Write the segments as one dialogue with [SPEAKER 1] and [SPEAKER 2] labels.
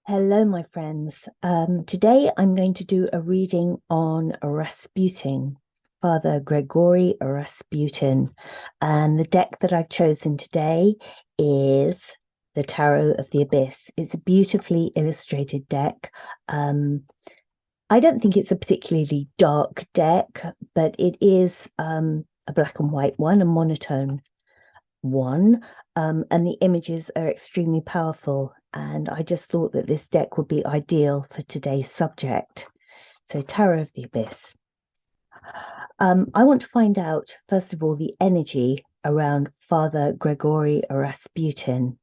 [SPEAKER 1] Hello, my friends. Today I'm going to do a reading on Rasputin, Father Gregory Rasputin. And the deck that I've chosen today is the Tarot of the Abyss. It's a beautifully illustrated deck. I don't think it's a particularly dark deck, but it is a black and white one, a monotone one, and the images are extremely powerful. And I just thought that this deck would be ideal for today's subject. So, Tarot of the Abyss. I want to find out, first of all, the energy around Father Gregory Rasputin.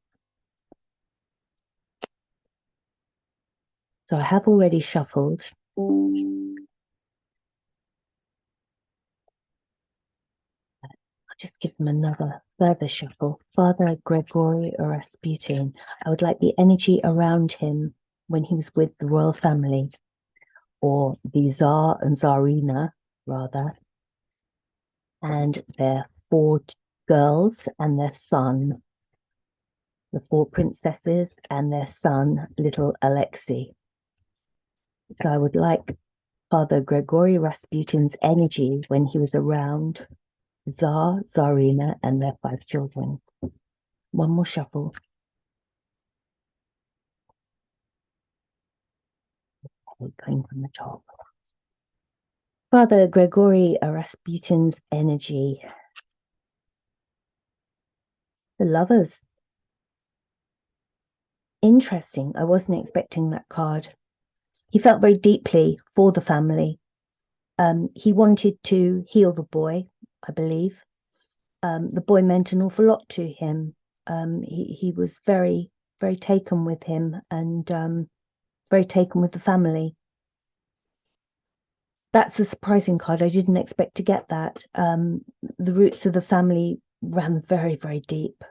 [SPEAKER 1] So, I have already shuffled. I'll just give them another further shuffle. Father Gregory Rasputin. I would like the energy around him when he was with the royal family, or the Tsar and Tsarina, rather, and their four girls and their son, the four princesses and their son, little Alexei. So I would like Father Gregory Rasputin's energy when he was around Tsar, Tsarina, and their five children. One more shuffle. Going from the top. Father Gregory Rasputin's energy. The Lovers. Interesting. I wasn't expecting that card. He felt very deeply for the family. He wanted to heal the boy, I believe. The boy meant an awful lot to him. He was very, very taken with him, and very taken with the family. That's a surprising card. I didn't expect to get that. The roots of the family ran very, very deep,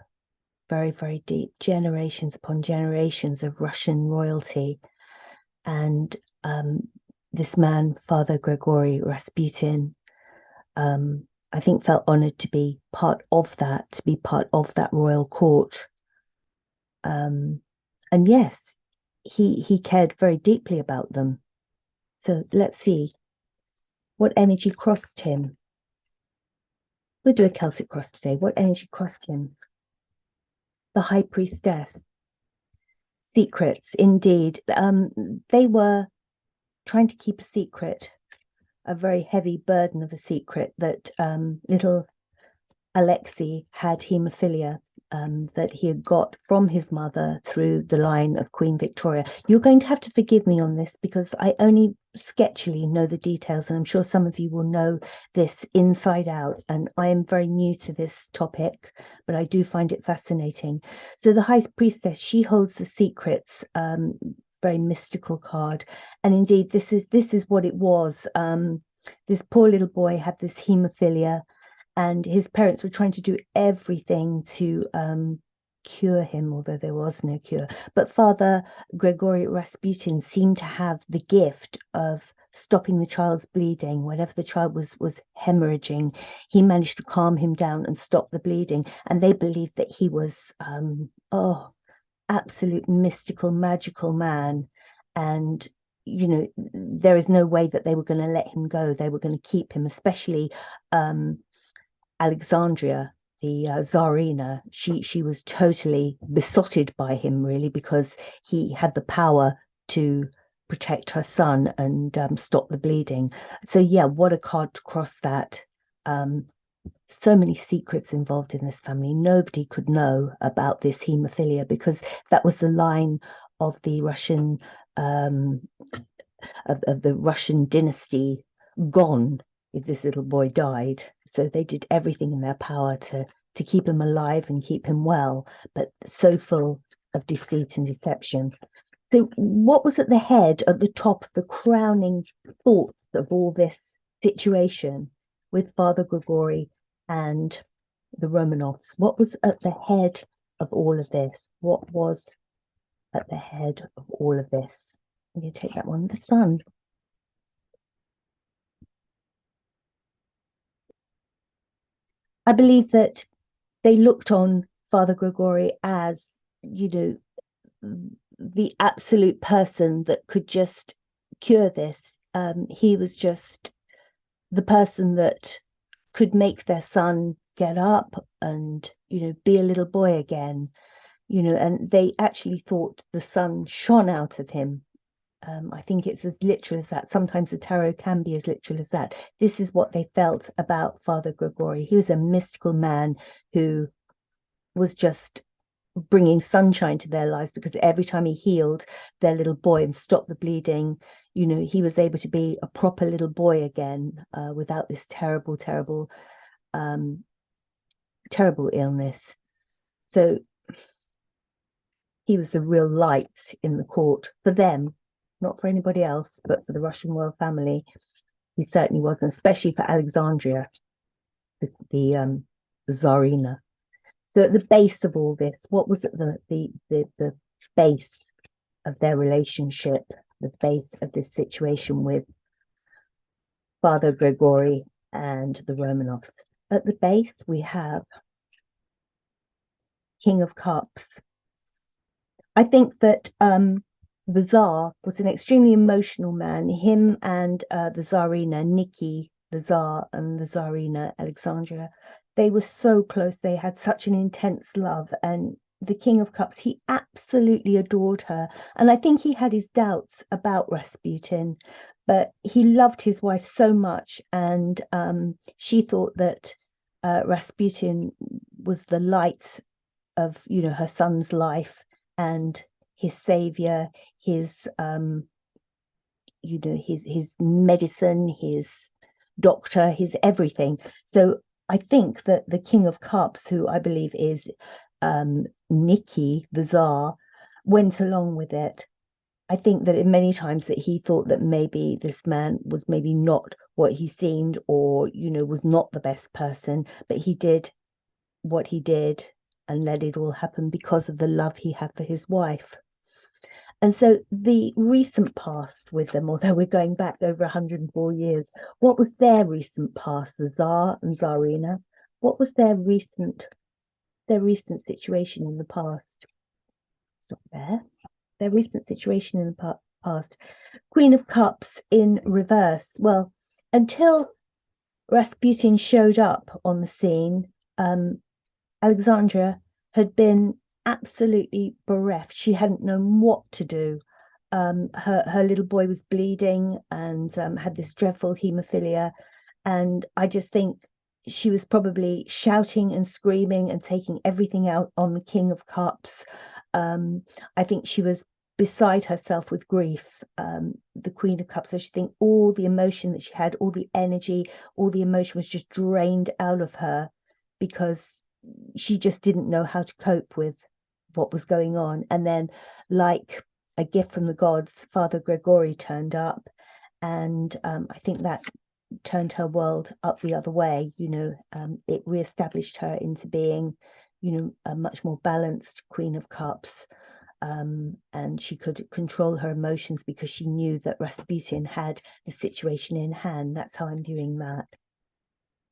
[SPEAKER 1] very, very deep, generations upon generations of Russian royalty. And this man, Father Gregory Rasputin, I think felt honored to be part of that, to be part of that royal court. And yes, he cared very deeply about them. So let's see what energy crossed him. We'll do a Celtic cross today. What energy crossed him? The High Priestess. Secrets, indeed. They were trying to keep a secret, a very heavy burden of a secret, that little Alexei had haemophilia, that he had got from his mother through the line of Queen Victoria. You're going to have to forgive me on this because I only sketchily know the details, and I'm sure some of you will know this inside out. And I am very new to this topic, but I do find it fascinating. So the High Priestess, she holds the secrets. Very mystical card, and indeed, this is what it was. This poor little boy had this haemophilia, and his parents were trying to do everything to cure him, although there was no cure. But Father Gregory Rasputin seemed to have the gift of stopping the child's bleeding. Whenever the child was hemorrhaging, he managed to calm him down and stop the bleeding. And they believed that he was absolute mystical, magical man. And there is no way that they were going to let him go. They were going to keep him, especially Alexandria, the Tsarina. She was totally besotted by him, really, because he had the power to protect her son and stop the bleeding. So yeah, what a card to cross that. So many secrets involved in this family. Nobody could know about this haemophilia because that was the line of the Russian of the Russian dynasty gone if this little boy died. So they did everything in their power to keep him alive and keep him well, but so full of deceit and deception. So what was at the head, at the top, the crowning thoughts of all this situation with Father Gregory and the Romanovs? What was at the head of all of this? What was at the head of all of this? I'm going to take that one. The sun. I believe that they looked on Father Gregory as, the absolute person that could just cure this. He was just the person that could make their son get up and, be a little boy again, and they actually thought the sun shone out of him. I think it's as literal as that. Sometimes the tarot can be as literal as that. This is what they felt about Father Gregory. He was a mystical man who was just bringing sunshine to their lives, because every time he healed their little boy and stopped the bleeding, he was able to be a proper little boy again, without this terrible, terrible, terrible illness. So he was the real light in the court for them, not for anybody else, but for the Russian royal family. He certainly was, and especially for Alexandria, the Tsarina. So at the base of all this, what was at the base of their relationship, the base of this situation with Father Gregory and the Romanovs? At the base, we have King of Cups. I think that the Tsar was an extremely emotional man. Him and the Tsarina, Nikki, the Tsar, and the Tsarina, Alexandria, they were so close. They had such an intense love. And the King of Cups, he absolutely adored her. And I think he had his doubts about Rasputin, but he loved his wife so much. And she thought that Rasputin was the light of, her son's life and his savior, his his medicine, his doctor, his everything. So I think that the King of Cups, who I believe is Nikki, the Tsar, went along with it. I think that many times that he thought that maybe this man was maybe not what he seemed, or was not the best person, but he did what he did and let it all happen because of the love he had for his wife. And so the recent past with them, although we're going back over 104 years, what was their recent past, the Tsar and Tsarina? What was their recent situation in the past? It's not there. Their recent situation in the past. Queen of Cups in reverse. Well, until Rasputin showed up on the scene, Alexandra had been absolutely bereft. She hadn't known what to do. Her little boy was bleeding and had this dreadful haemophilia. And I just think she was probably shouting and screaming and taking everything out on the King of Cups. I think she was beside herself with grief, the Queen of Cups. I should think all the emotion that she had, all the energy, all the emotion was just drained out of her, because she just didn't know how to cope with what was going on. And then, like a gift from the gods, Father Gregory turned up, and I think that turned her world up the other way. It reestablished her into being, a much more balanced Queen of Cups. And she could control her emotions because she knew that Rasputin had the situation in hand. That's how I'm viewing that.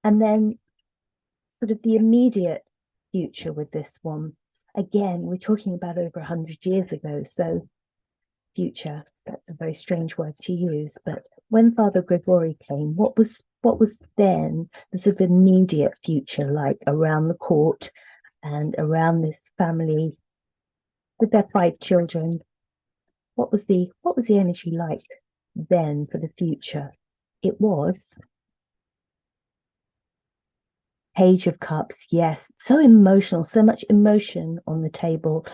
[SPEAKER 1] And then sort of the immediate future with this one. Again, we're talking about over 100 years ago, so future, that's a very strange word to use. But when Father Gregory came, what was then the sort of immediate future like around the court and around this family with their 5 children? What was the energy like then for the future? It was Page of Cups, yes. So emotional, so much emotion on the table.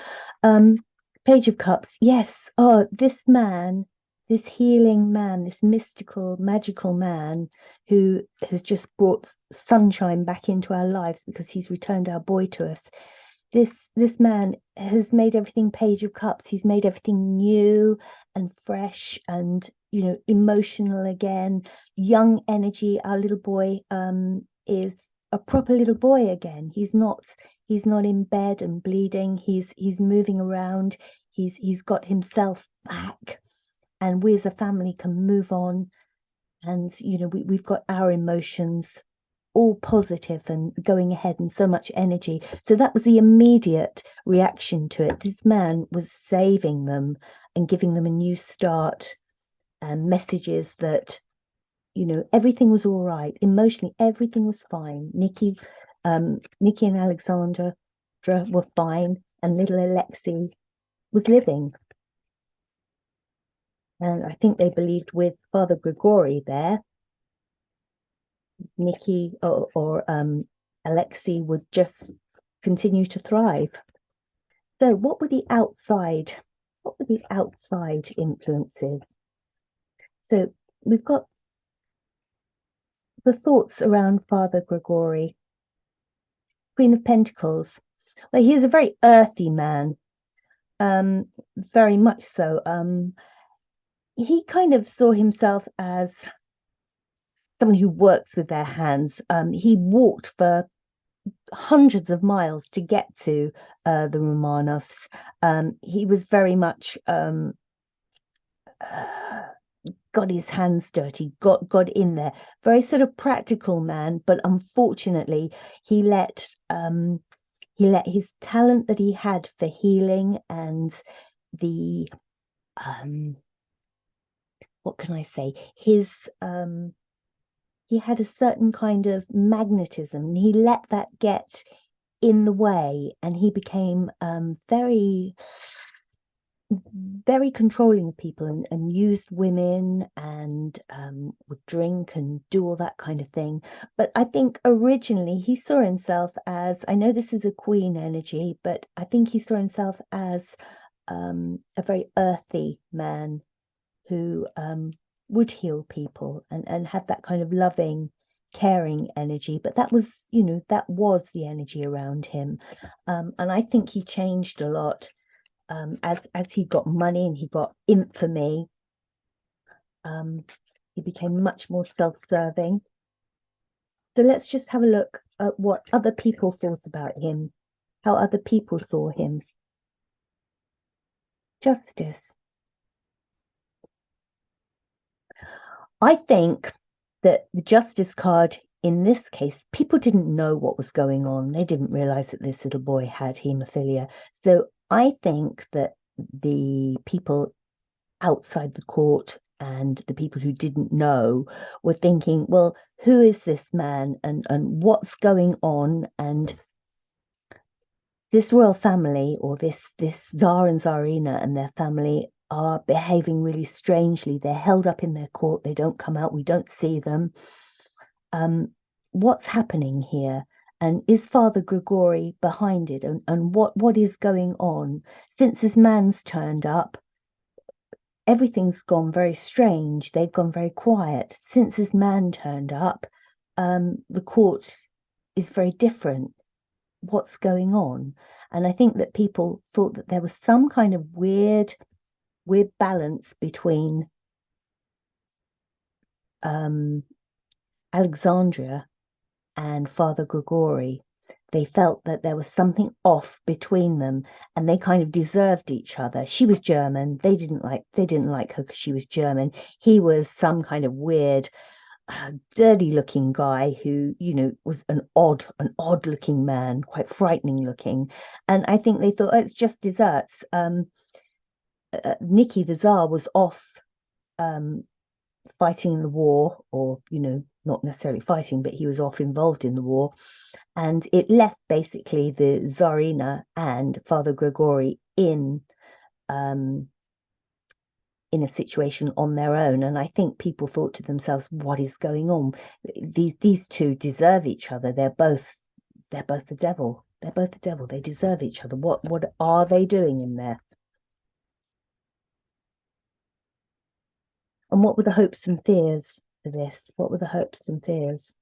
[SPEAKER 1] Page of Cups, yes. Oh, this man, this healing man, this mystical, magical man who has just brought sunshine back into our lives because he's returned our boy to us. This man has made everything Page of Cups. He's made everything new and fresh and, emotional again. Young energy. Our little boy is a proper little boy again. He's not in bed and bleeding. He's moving around. He's got himself back, and we as a family can move on. And we've got our emotions all positive and going ahead and so much energy. So that was the immediate reaction to it. This man was saving them and giving them a new start, and messages that, everything was all right. Emotionally, everything was fine. Nikki and Alexandra were fine, and little Alexei was living. And I think they believed with Father Grigori there, Nikki or Alexei would just continue to thrive. So what were the outside influences? So we've got the thoughts around Father Grigori, Queen of Pentacles. Well, he is a very earthy man, very much so. He kind of saw himself as someone who works with their hands. He walked for hundreds of miles to get to the Romanovs. He was very much got his hands dirty, got in there. Very sort of practical man, but unfortunately, he let his talent that he had for healing and the what can I say? He had a certain kind of magnetism, and he let that get in the way, and he became very controlling of people, and used women, and would drink and do all that kind of thing. But I think originally he saw himself as, I know this is a queen energy, but I think he saw himself as a very earthy man who would heal people and had that kind of loving, caring energy. But that was, that was the energy around him. And I think he changed a lot as he got money and he got infamy. He became much more self-serving. So let's just have a look at what other people thought about him, how other people saw him. Justice. I think that the justice card in this case, people didn't know what was going on. They didn't realize that this little boy had haemophilia. So I think that the people outside the court and the people who didn't know were thinking, well, who is this man, and what's going on? And this royal family, or this Tsar and Tsarina and their family, are behaving really strangely. They're held up in their court. They don't come out. We don't see them. What's happening here? And is Father Grigori behind it? And what is going on? Since this man's turned up, everything's gone very strange. They've gone very quiet. Since this man turned up, the court is very different. What's going on? And I think that people thought that there was some kind of weird balance between Alexandria and Father Grigori. They felt that there was something off between them, and they kind of deserved each other. She was German. They didn't like her because she was German. He was some kind of weird, dirty looking guy who, was an odd looking man, quite frightening looking. And I think they thought, oh, it's just desserts. Nikki the Tsar was off fighting in the war, or not necessarily fighting, but he was off involved in the war, and it left basically the Tsarina and Father Grigori in a situation on their own. And I think people thought to themselves, what is going on? These two deserve each other. They're both the devil. They're both the devil. They deserve each other. What are they doing in there? And what were the hopes and fears for this? What were the hopes and fears?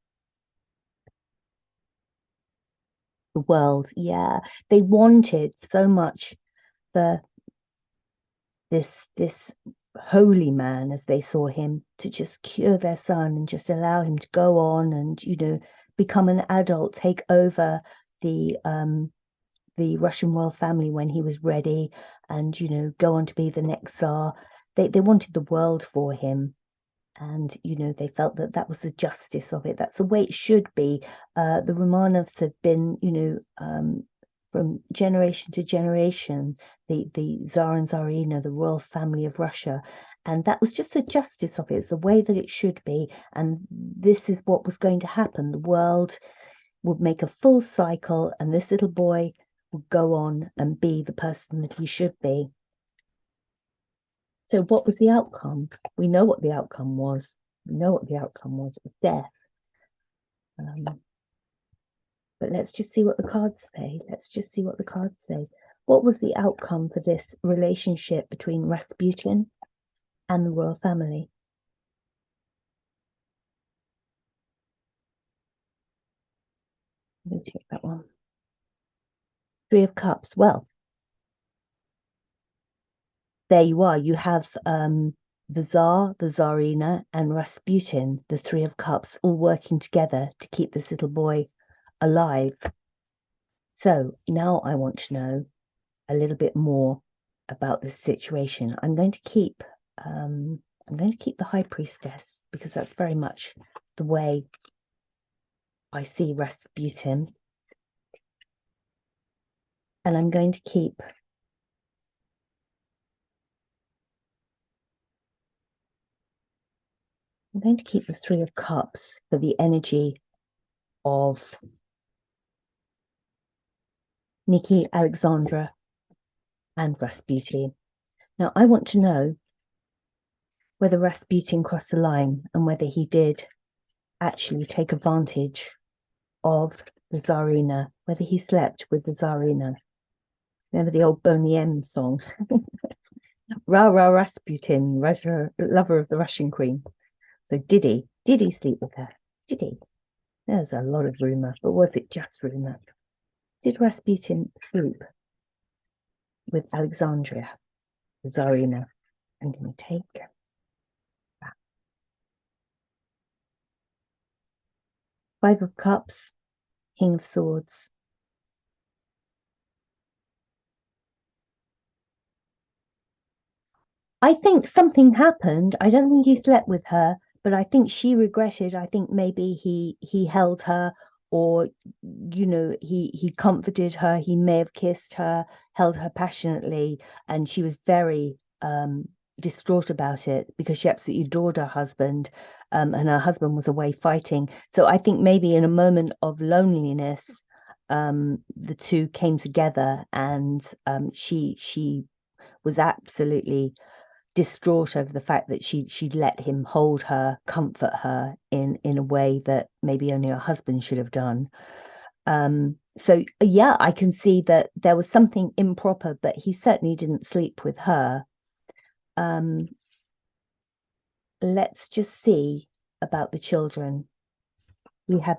[SPEAKER 1] The world, yeah. They wanted so much for this holy man, as they saw him, to just cure their son and just allow him to go on and, become an adult, take over the Russian royal family when he was ready, and, go on to be the next Tsar. They wanted the world for him. And, they felt that that was the justice of it. That's the way it should be. The Romanovs have been, from generation to generation, the Tsar and Tsarina, the royal family of Russia. And that was just the justice of it. It's the way that it should be. And this is what was going to happen. The world would make a full cycle, and this little boy would go on and be the person that he should be. So what was the outcome? We know what the outcome was. We know what the outcome was. It was death. But let's just see what the cards say. Let's just see what the cards say. What was the outcome for this relationship between Rasputin and the royal family? Let me take that one. Three of Cups. Well, there you are. You have the Tsar, the Tsarina, and Rasputin, the Three of Cups, all working together to keep this little boy alive. So now I want to know a little bit more about this situation. I'm going to keep the High Priestess, because that's very much the way I see Rasputin. And I'm going to keep the Three of Cups for the energy of Nikki, Alexandra, and Rasputin. Now, I want to know whether Rasputin crossed the line and whether he did actually take advantage of the Tsarina, whether he slept with the Tsarina. Remember the old Boney M song? Ra Rasputin, lover of the Russian queen. So did he? Did he sleep with her? Did he? There's a lot of rumour, but was it just rumour? Did Rasputin sleep with Alexandria, the Tsarina? I'm going to take that. Five of Cups, King of Swords. I think something happened. I don't think he slept with her, but I think she regretted. I think maybe he held her, or he comforted her. He may have kissed her, held her passionately, and she was very distraught about it because she absolutely adored her husband, and her husband was away fighting. So I think maybe in a moment of loneliness, the two came together, and she was absolutely distraught over the fact that she'd let him hold her, comfort her in a way that maybe only her husband should have done. So yeah, I can see that there was something improper, but he certainly didn't sleep with her. Let's just see about the children. We have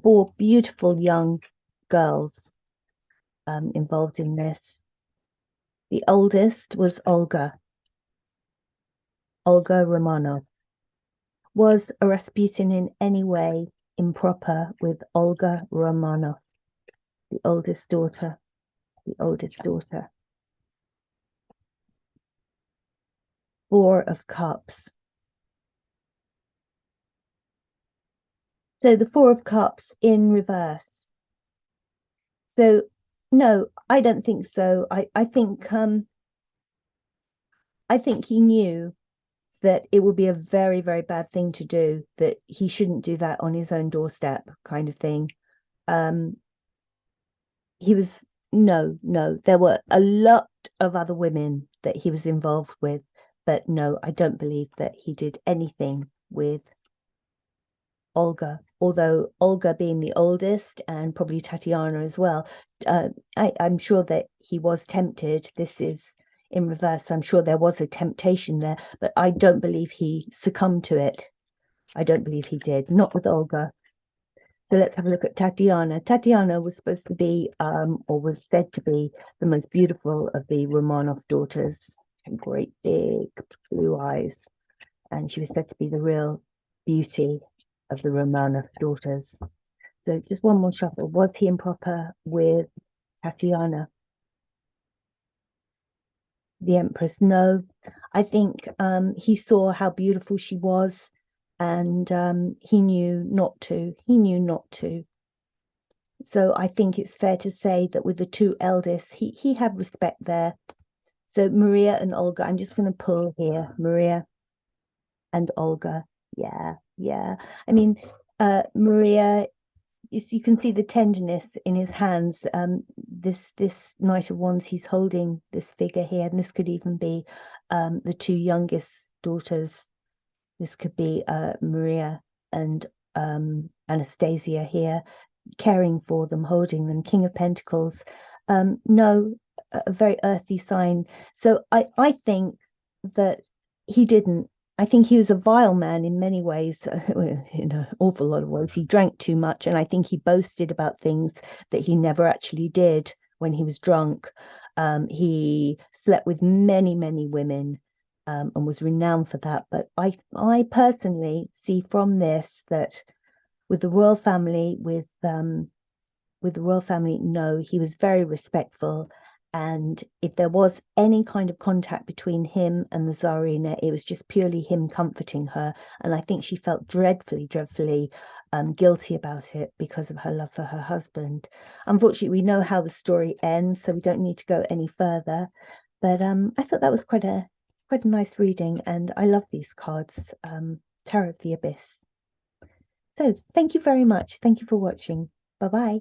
[SPEAKER 1] four beautiful young girls involved in this. The oldest was Olga Romanov. Was Rasputin in any way improper with Olga Romanov, the oldest daughter? The oldest daughter. Four of Cups. So the Four of Cups in reverse. So no, I don't think so. I think he knew that it would be a very, very bad thing to do, that he shouldn't do that on his own doorstep, kind of thing. He was no, there were a lot of other women that he was involved with, but no, I don't believe that he did anything with Olga, although Olga being the oldest and probably Tatiana as well, I'm sure that he was tempted. This is in reverse. I'm sure there was a temptation there, but I don't believe he succumbed to it. I don't believe he did, not with Olga. So let's have a look at Tatiana. Tatiana was supposed to be, or was said to be, the most beautiful of the Romanov daughters. Great big blue eyes. And she was said to be the real beauty of the Romanov daughters. So just one more shuffle. Was he improper with Tatiana? The Empress? No. I think he saw how beautiful she was, and he knew not to. He knew not to. So I think it's fair to say that with the two eldest, he had respect there. So Maria and Olga, I'm just going to pull here, Maria and Olga. Yeah, yeah. I mean, Maria, you can see the tenderness in his hands. This Knight of Wands, he's holding this figure here, and this could even be the two youngest daughters. This could be Maria and Anastasia here, caring for them, holding them. King of Pentacles. No, a very earthy sign. So I think that he didn't. I think he was a vile man in many ways, in an awful lot of ways. He drank too much, and I think he boasted about things that he never actually did when he was drunk. He slept with many, many women, and was renowned for that. But I personally see from this that with the royal family, with the royal family, no, he was very respectful. And if there was any kind of contact between him and the Tsarina, it was just purely him comforting her. And I think she felt dreadfully, dreadfully guilty about it because of her love for her husband. Unfortunately, we know how the story ends, so we don't need to go any further. But I thought that was quite a nice reading, and I love these cards. Tarot of the Abyss. So thank you very much. Thank you for watching. Bye bye.